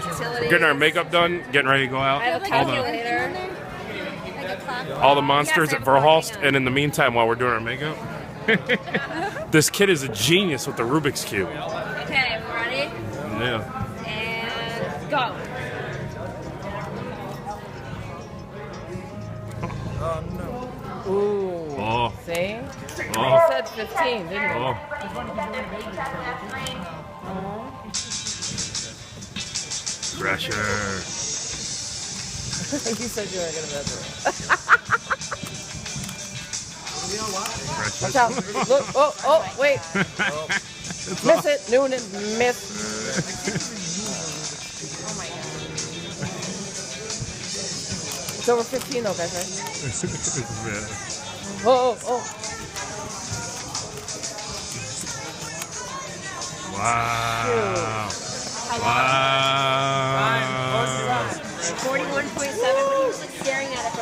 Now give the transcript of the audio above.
Facilities. Getting our makeup done, getting ready to go out. I have a calculator. Like a clock. All the monsters Yes, at I'm Verhulst, working on and in the meantime, while we're doing our makeup, this kid is a genius with the Rubik's Cube. Okay, we're ready? Yeah. And go. Ooh. Oh. See? Oh. You said 15, didn't you? Oh. Pressure. You said you weren't going to measure it. Pressure. Watch out. Look. Oh, wait. Miss it. Noonan. Miss. Oh, my God. It's over 15, though, guys, right? Oh. Wow. Wow. 41.7. What are you staring at it for?